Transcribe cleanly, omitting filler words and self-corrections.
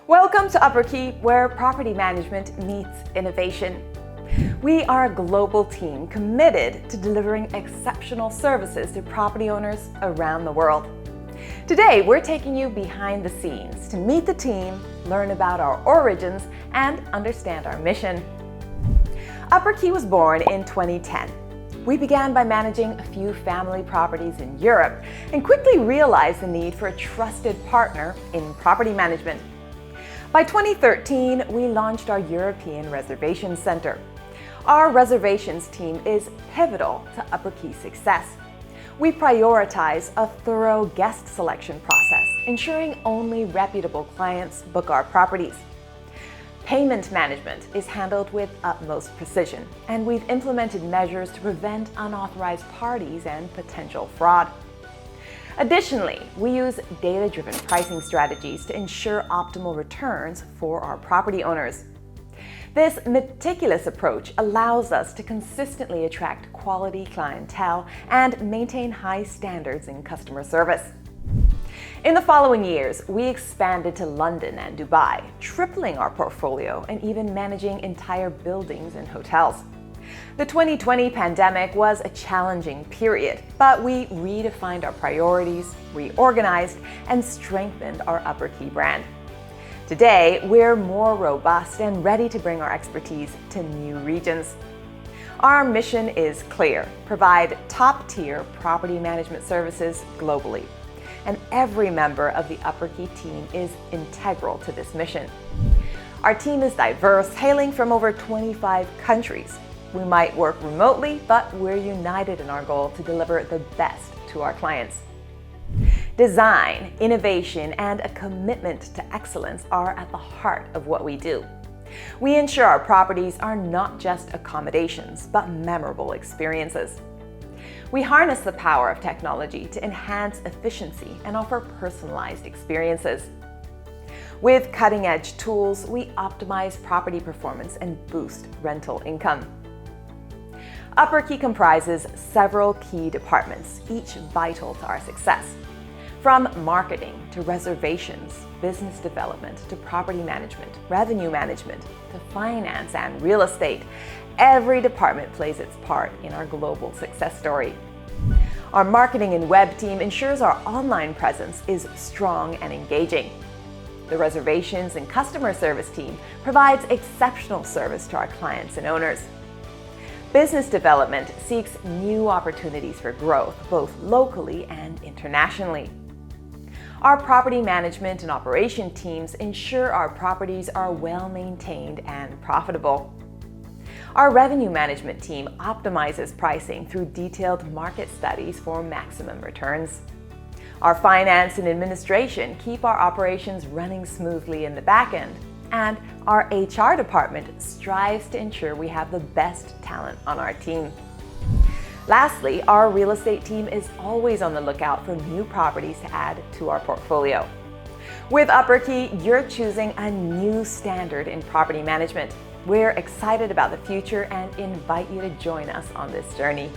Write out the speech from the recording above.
Welcome to UpperKey, where property management meets innovation. We are a global team committed to delivering exceptional services to property owners around the world. Today, we're taking you behind the scenes to meet the team, learn about our origins, and understand our mission. UpperKey was born in 2010. We began by managing a few family properties in Europe and quickly realized the need for a trusted partner in property management. By 2013, we launched our European Reservations Center. Our Reservations team is pivotal to UpperKey's success. We prioritize a thorough guest selection process, ensuring only reputable clients book our properties. Payment management is handled with utmost precision, and we've implemented measures to prevent unauthorized parties and potential fraud. Additionally, we use data-driven pricing strategies to ensure optimal returns for our property owners. This meticulous approach allows us to consistently attract quality clientele and maintain high standards in customer service. In the following years, we expanded to London and Dubai, tripling our portfolio and even managing entire buildings and hotels. The 2020 pandemic was a challenging period, but we redefined our priorities, reorganized, and strengthened our UpperKey brand. Today, we're more robust and ready to bring our expertise to new regions. Our mission is clear: provide top-tier property management services globally. And every member of the UpperKey team is integral to this mission. Our team is diverse, hailing from over 25 countries. We might work remotely, but we're united in our goal to deliver the best to our clients. Design, innovation, and a commitment to excellence are at the heart of what we do. We ensure our properties are not just accommodations, but memorable experiences. We harness the power of technology to enhance efficiency and offer personalized experiences. With cutting-edge tools, we optimize property performance and boost rental income. UpperKey comprises several key departments, each vital to our success. From marketing to reservations, business development to property management, revenue management to finance and real estate, every department plays its part in our global success story. Our marketing and web team ensures our online presence is strong and engaging. The reservations and customer service team provides exceptional service to our clients and owners. Business development seeks new opportunities for growth, both locally and internationally. Our property management and operation teams ensure our properties are well maintained and profitable. Our revenue management team optimizes pricing through detailed market studies for maximum returns. Our finance and administration keep our operations running smoothly in the back end. And our HR department strives to ensure we have the best talent on our team. Lastly, our real estate team is always on the lookout for new properties to add to our portfolio. With UpperKey, you're choosing a new standard in property management. We're excited about the future and invite you to join us on this journey.